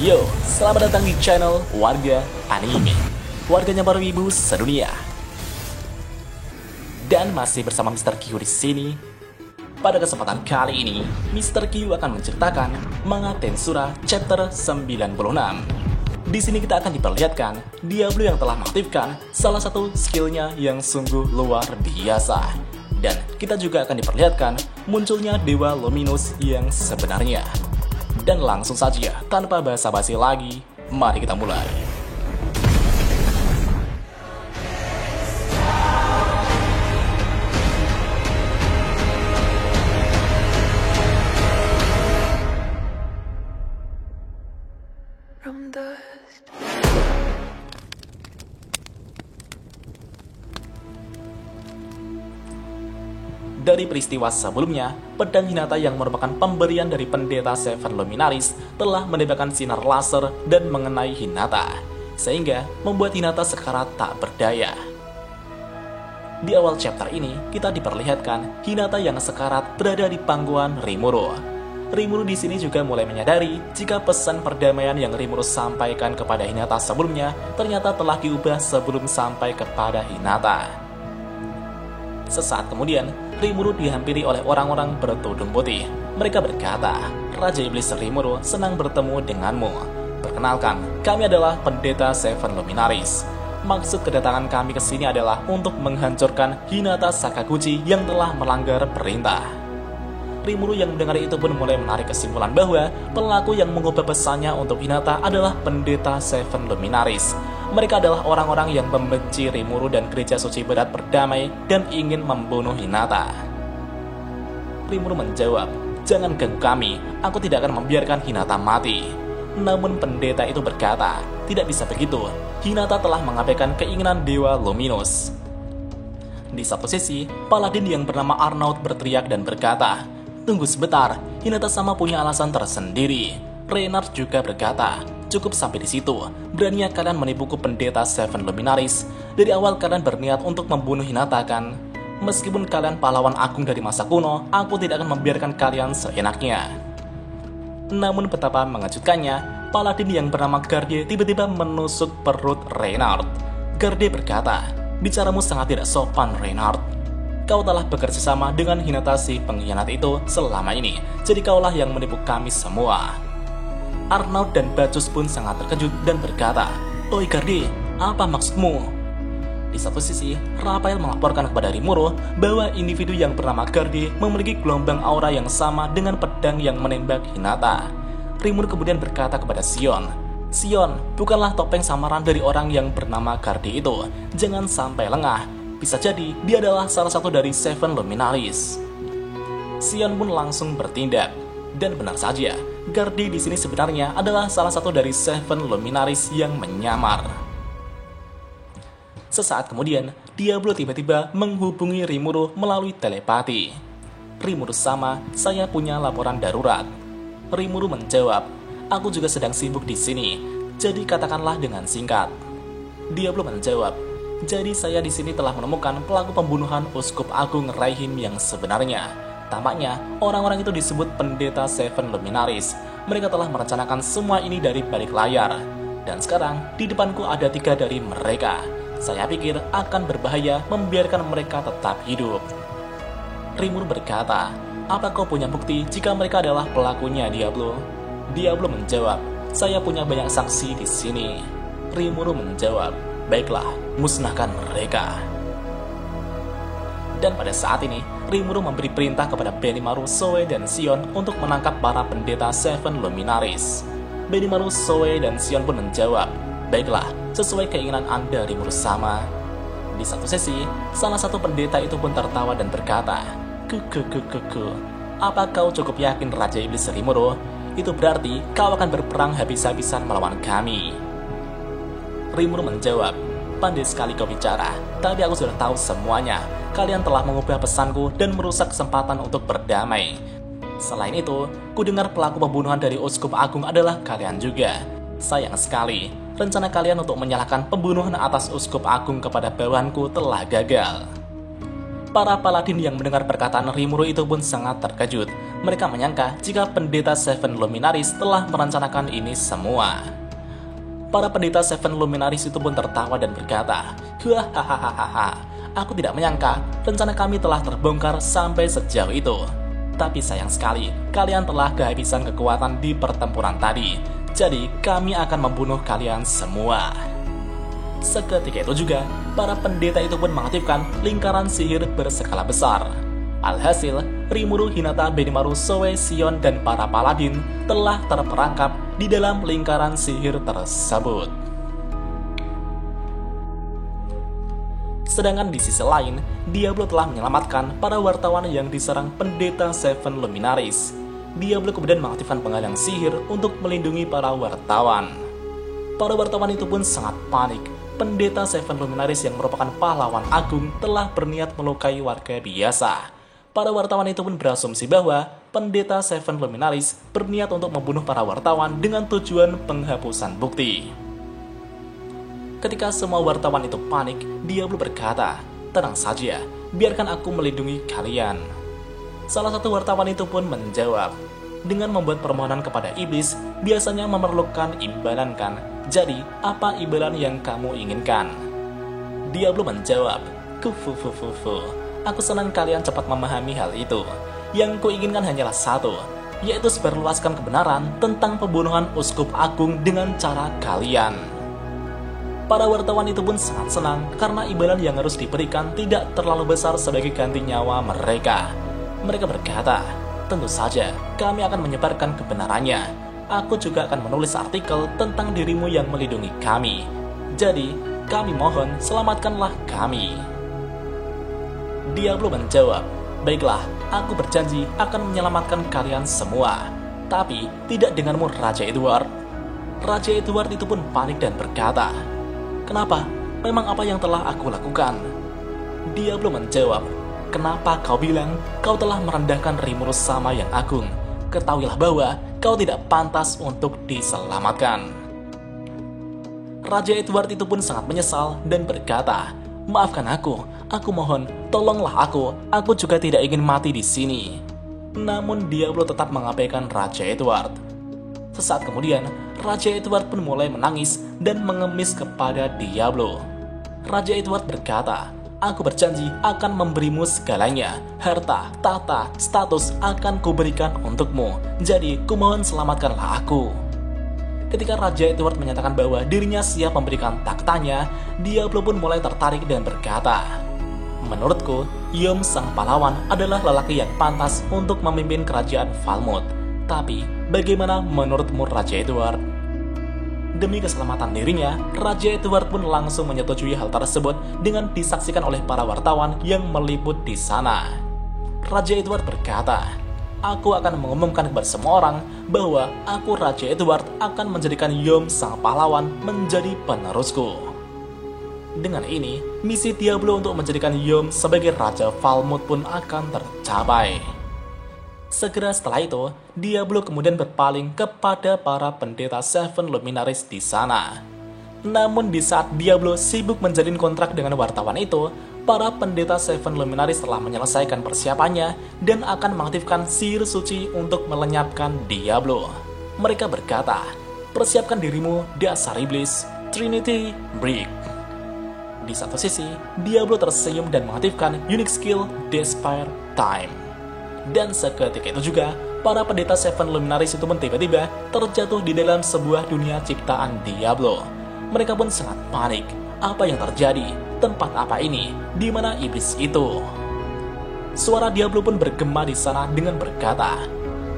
Yo, selamat datang di channel Warga Anime, warganya para wibu sedunia. Dan masih bersama Mr. Q di sini. Pada kesempatan kali ini, Mr. Q akan menceritakan manga Tensura chapter 96. Di sini kita akan diperlihatkan Diablo yang telah mengaktifkan salah satu skillnya yang sungguh luar biasa. Dan kita juga akan diperlihatkan munculnya Dewa Luminous yang sebenarnya. Dan langsung saja, tanpa basa-basi lagi, mari kita mulai. Dari peristiwa sebelumnya, pedang Hinata yang merupakan pemberian dari pendeta Seven Luminaris telah menembakkan sinar laser dan mengenai Hinata, sehingga membuat Hinata sekarat tak berdaya. Di awal chapter ini, kita diperlihatkan Hinata yang sekarat berada di pangkuan Rimuru. Rimuru di sini juga mulai menyadari jika pesan perdamaian yang Rimuru sampaikan kepada Hinata sebelumnya ternyata telah diubah sebelum sampai kepada Hinata. Sesaat kemudian, Rimuru dihampiri oleh orang-orang bertudung putih. Mereka berkata, Raja Iblis Rimuru senang bertemu denganmu. Perkenalkan, kami adalah pendeta Seven Luminaris. Maksud kedatangan kami ke sini adalah untuk menghancurkan Hinata Sakaguchi yang telah melanggar perintah. Rimuru yang mendengar itu pun mulai menarik kesimpulan bahwa pelaku yang mengubah pesannya untuk Hinata adalah pendeta Seven Luminaris. Mereka adalah orang-orang yang membenci Rimuru dan gereja suci berat berdamai dan ingin membunuh Hinata. Rimuru menjawab, jangan ganggu kami, aku tidak akan membiarkan Hinata mati. Namun pendeta itu berkata, tidak bisa begitu, Hinata telah mengabaikan keinginan Dewa Luminous. Di satu sisi, Paladin yang bernama Arnaud berteriak dan berkata, tunggu sebentar, Hinata sama punya alasan tersendiri. Reynard juga berkata, cukup sampai di situ. Beraninya kalian menipuku pendeta Seven Luminaris. Dari awal kalian berniat untuk membunuh Hinata kan? Meskipun kalian pahlawan agung dari masa kuno, aku tidak akan membiarkan kalian seenaknya. Namun betapa mengejutkannya, Paladin yang bernama Garde tiba-tiba menusuk perut Reynard. Garde berkata, bicaramu sangat tidak sopan Reynard. Kau telah bekerja sama dengan Hinata si pengkhianat itu selama ini, jadi kaulah yang menipu kami semua. Arnaud dan Bacchus pun sangat terkejut dan berkata, oi Garde, apa maksudmu? Di satu sisi, Raphael melaporkan kepada Rimuru bahwa individu yang bernama Garde memiliki gelombang aura yang sama dengan pedang yang menembak Hinata. Rimuru kemudian berkata kepada Sion, Sion, bukanlah topeng samaran dari orang yang bernama Garde itu. Jangan sampai lengah. Bisa jadi dia adalah salah satu dari Seven Luminaris. Sion pun langsung bertindak. Dan benar saja, Garde di sini sebenarnya adalah salah satu dari Seven Luminaris yang menyamar. Sesaat kemudian, Diablo tiba-tiba menghubungi Rimuru melalui telepati. Rimuru sama, saya punya laporan darurat. Rimuru menjawab, aku juga sedang sibuk di sini, jadi katakanlah dengan singkat. Diablo menjawab, jadi saya di sini telah menemukan pelaku pembunuhan Uskup Agung Raihim yang sebenarnya. Tampaknya, orang-orang itu disebut pendeta Seven Luminaris. Mereka telah merencanakan semua ini dari balik layar. Dan sekarang, di depanku ada 3 dari mereka. Saya pikir akan berbahaya membiarkan mereka tetap hidup. Rimuru berkata, apa kau punya bukti jika mereka adalah pelakunya, Diablo? Diablo menjawab, saya punya banyak saksi di sini. Rimuru menjawab, baiklah, musnahkan mereka. Dan pada saat ini, Rimuru memberi perintah kepada Benimaru, Zoe, dan Sion untuk menangkap para pendeta Seven Luminaris. Benimaru, Zoe, dan Sion pun menjawab, baiklah, sesuai keinginan Anda Rimuru sama. Di satu sisi, salah satu pendeta itu pun tertawa dan berkata, apa kau cukup yakin Raja Iblis Rimuru? Itu berarti kau akan berperang habis-habisan melawan kami. Rimuru menjawab, pandai sekali kau bicara, tapi aku sudah tahu semuanya. Kalian telah mengubah pesanku dan merusak kesempatan untuk berdamai. Selain itu, ku dengar pelaku pembunuhan dari Uskup Agung adalah kalian juga. Sayang sekali, rencana kalian untuk menyalahkan pembunuhan atas Uskup Agung kepada bawahanku telah gagal. Para paladin yang mendengar perkataan Rimuru itu pun sangat terkejut. Mereka menyangka jika pendeta Seven Luminaries telah merencanakan ini semua. Para pendeta Seven Luminaries itu pun tertawa dan berkata, "Hahaha, aku tidak menyangka rencana kami telah terbongkar sampai sejauh itu. Tapi sayang sekali, kalian telah kehabisan kekuatan di pertempuran tadi. Jadi kami akan membunuh kalian semua." Seketika itu juga, para pendeta itu pun mengaktifkan lingkaran sihir berskala besar. Alhasil, Rimuru, Hinata, Benimaru, Soe, Sion, dan para paladin telah terperangkap di dalam lingkaran sihir tersebut. Sedangkan di sisi lain, Diablo telah menyelamatkan para wartawan yang diserang pendeta Seven Luminaries. Diablo kemudian mengaktifkan penghalang sihir untuk melindungi para wartawan. Para wartawan itu pun sangat panik. Pendeta Seven Luminaries yang merupakan pahlawan agung telah berniat melukai warga biasa. Para wartawan itu pun berasumsi bahwa pendeta Seven Luminaries berniat untuk membunuh para wartawan dengan tujuan penghapusan bukti. Ketika semua wartawan itu panik, Diablo berkata, "Tenang saja, biarkan aku melindungi kalian." Salah satu wartawan itu pun menjawab, "Dengan membuat permohonan kepada iblis, biasanya memerlukan imbalan kan? Jadi, apa imbalan yang kamu inginkan?" Diablo menjawab, "Kufufufufu, aku senang kalian cepat memahami hal itu. Yang kuinginkan hanyalah satu, yaitu sebarluaskan kebenaran tentang pembunuhan Uskup Agung dengan cara kalian." Para wartawan itu pun sangat senang karena imbalan yang harus diberikan tidak terlalu besar sebagai ganti nyawa mereka. Mereka berkata, "Tentu saja, kami akan menyebarkan kebenarannya. Aku juga akan menulis artikel tentang dirimu yang melindungi kami. Jadi, kami mohon selamatkanlah kami." Diablo menjawab, "Baiklah, aku berjanji akan menyelamatkan kalian semua. Tapi, tidak denganmu, Raja Edward." Raja Edward itu pun panik dan berkata, "Kenapa? Memang apa yang telah aku lakukan?" Diablo menjawab, "Kenapa kau bilang kau telah merendahkan Rimuru Sama yang agung? Ketahuilah bahwa kau tidak pantas untuk diselamatkan." Raja Edward itu pun sangat menyesal dan berkata, "Maafkan aku mohon, tolonglah aku juga tidak ingin mati di sini." Namun Diablo tetap mengabaikan Raja Edward. Sesaat kemudian, Raja Edward pun mulai menangis dan mengemis kepada Diablo. Raja Edward berkata, "Aku berjanji akan memberimu segalanya. Harta, tahta, status akan kuberikan untukmu. Jadi, kumohon selamatkanlah aku." Ketika Raja Edward menyatakan bahwa dirinya siap memberikan taktanya, Diablo pun mulai tertarik dan berkata, "Menurutku, Yom sang pahlawan adalah lelaki yang pantas untuk memimpin kerajaan Falmouth. Tapi, bagaimana menurutmu, Raja Edward?" Demi keselamatan dirinya, Raja Edward pun langsung menyetujui hal tersebut dengan disaksikan oleh para wartawan yang meliput di sana. Raja Edward berkata, "Aku akan mengumumkan kepada semua orang bahwa aku, Raja Edward, akan menjadikan Yom sang pahlawan menjadi penerusku." Dengan ini, misi Diablo untuk menjadikan Yom sebagai Raja Falmouth pun akan tercapai. Segera setelah itu, Diablo kemudian berpaling kepada para pendeta Seven Luminaries di sana. Namun di saat Diablo sibuk menjalin kontrak dengan wartawan itu, para pendeta Seven Luminaries telah menyelesaikan persiapannya dan akan mengaktifkan sihir suci untuk melenyapkan Diablo. Mereka berkata, "Persiapkan dirimu, dasar iblis, Trinity Break." Di satu sisi, Diablo tersenyum dan mengaktifkan unique skill Despair Time. Dan seketika itu juga, para pendeta Seven Luminaries itu pun tiba-tiba terjatuh di dalam sebuah dunia ciptaan Diablo. Mereka pun sangat panik. Apa yang terjadi? Tempat apa ini? Di mana iblis itu? Suara Diablo pun bergema di sana dengan berkata,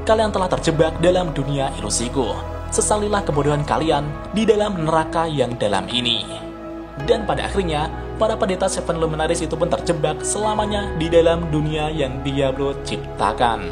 "Kalian telah terjebak dalam dunia ilusiku. Sesalilah kebodohan kalian di dalam neraka yang dalam ini." Dan pada akhirnya, para pendeta Seven Luminaries itu pun terjebak selamanya di dalam dunia yang Diablo ciptakan.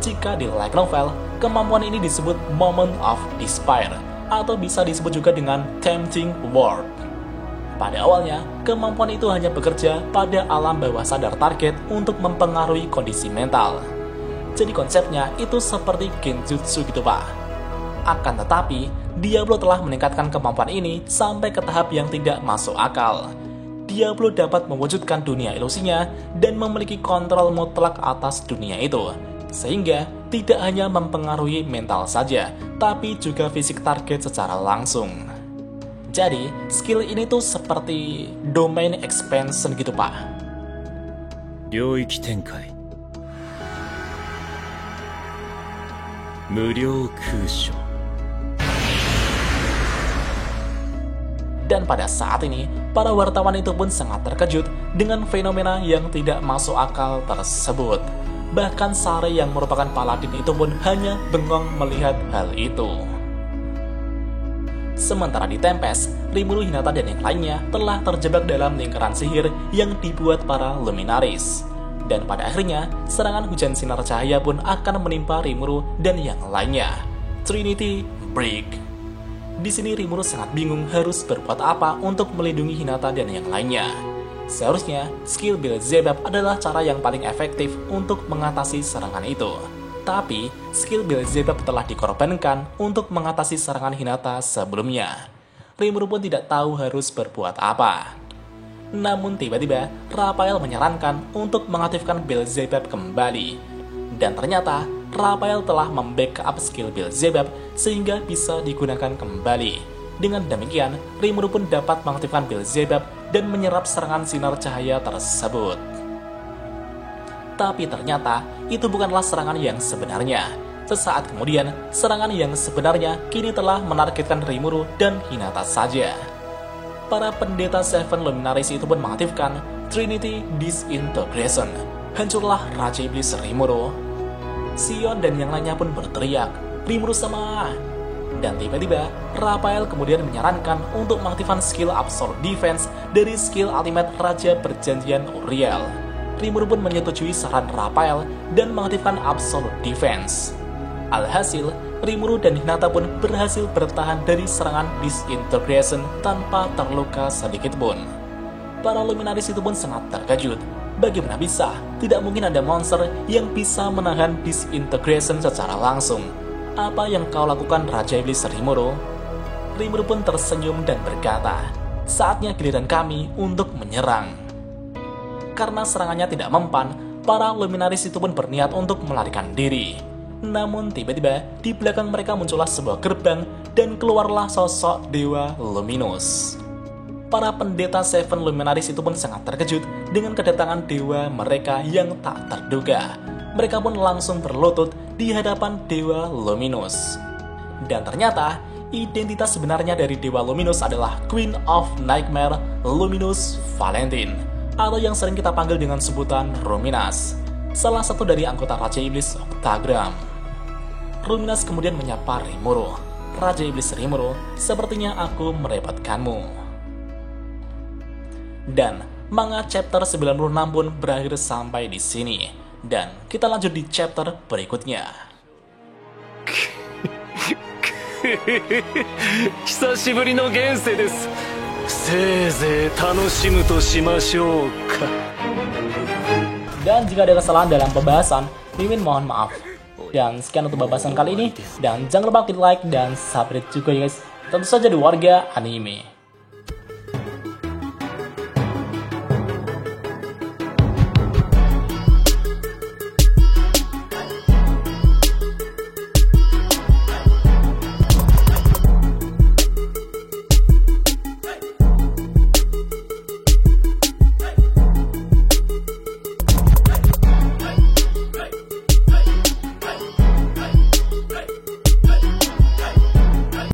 Jika di light novel, kemampuan ini disebut Moment of Despair, atau bisa disebut juga dengan Tempting World. Pada awalnya, kemampuan itu hanya bekerja pada alam bawah sadar target untuk mempengaruhi kondisi mental. Jadi konsepnya itu seperti genjutsu gitu pak. Akan tetapi, Diablo telah meningkatkan kemampuan ini sampai ke tahap yang tidak masuk akal. Diablo dapat mewujudkan dunia ilusinya dan memiliki kontrol mutlak atas dunia itu, sehingga tidak hanya mempengaruhi mental saja, tapi juga fisik target secara langsung. Jadi, skill ini tuh seperti domain expansion gitu, Pak. 領域展開無料空所 Dan pada saat ini, para wartawan itu pun sangat terkejut dengan fenomena yang tidak masuk akal tersebut. Bahkan Sare yang merupakan paladin itu pun hanya bengong melihat hal itu. Sementara di Tempest, Rimuru, Hinata, dan yang lainnya telah terjebak dalam lingkaran sihir yang dibuat para Luminaris. Dan pada akhirnya, serangan hujan sinar cahaya pun akan menimpa Rimuru dan yang lainnya. Trinity Break. Di sini Rimuru sangat bingung harus berbuat apa untuk melindungi Hinata dan yang lainnya. Seharusnya, skill Beelzebub adalah cara yang paling efektif untuk mengatasi serangan itu. Tapi, skill Beelzebub telah dikorbankan untuk mengatasi serangan Hinata sebelumnya. Rimuru pun tidak tahu harus berbuat apa. Namun tiba-tiba, Raphael menyarankan untuk mengaktifkan Beelzebub kembali. Dan ternyata, Raphael telah membackup skill Beelzebub sehingga bisa digunakan kembali. Dengan demikian, Rimuru pun dapat mengaktifkan Beelzebub dan menyerap serangan sinar cahaya tersebut. Tapi ternyata, itu bukanlah serangan yang sebenarnya. Sesaat kemudian, serangan yang sebenarnya kini telah menargetkan Rimuru dan Hinata saja. Para pendeta Seven Luminaris itu pun mengaktifkan Trinity Disintegration. Hancurlah Raja Iblis Rimuru. Sion dan yang lainnya pun berteriak, Rimuru sama! Dan tiba-tiba, Raphael kemudian menyarankan untuk mengaktifkan skill Absolute Defense dari skill ultimate Raja Perjanjian Uriel. Rimuru pun menyetujui saran Raphael dan mengaktifkan Absolute Defense. Alhasil, Rimuru dan Hinata pun berhasil bertahan dari serangan Disintegration tanpa terluka sedikit pun. Para Luminaris itu pun sangat terkejut. Bagaimana bisa? Tidak mungkin ada monster yang bisa menahan Disintegration secara langsung. Apa yang kau lakukan, Raja Iblis Rimuru? Rimuru pun tersenyum dan berkata, saatnya giliran kami untuk menyerang. Karena serangannya tidak mempan, para Luminaris itu pun berniat untuk melarikan diri. Namun tiba-tiba, di belakang mereka muncullah sebuah gerbang dan keluarlah sosok Dewa Luminous. Para pendeta Seven Luminaris itu pun sangat terkejut dengan kedatangan dewa mereka yang tak terduga. Mereka pun langsung berlutut di hadapan Dewa Luminous. Dan ternyata, identitas sebenarnya dari Dewa Luminous adalah Queen of Nightmare Luminous Valentine, atau yang sering kita panggil dengan sebutan Ruminas, salah satu dari anggota Raja Iblis Octagram. Ruminas kemudian menyapa Rimuru. Raja Iblis Rimuru, sepertinya aku merepotkanmu. Dan manga chapter 96 pun berakhir sampai di sini. Dan kita lanjut di chapter berikutnya. 久しぶりの現世です。せいぜい楽しむとしましょうか。 Dan jika ada kesalahan dalam pembahasan, Mimin mohon maaf. Dan sekian untuk pembahasan kali ini. Dan jangan lupa klik like dan subscribe juga ya guys. Tentu saja di Warga Anime.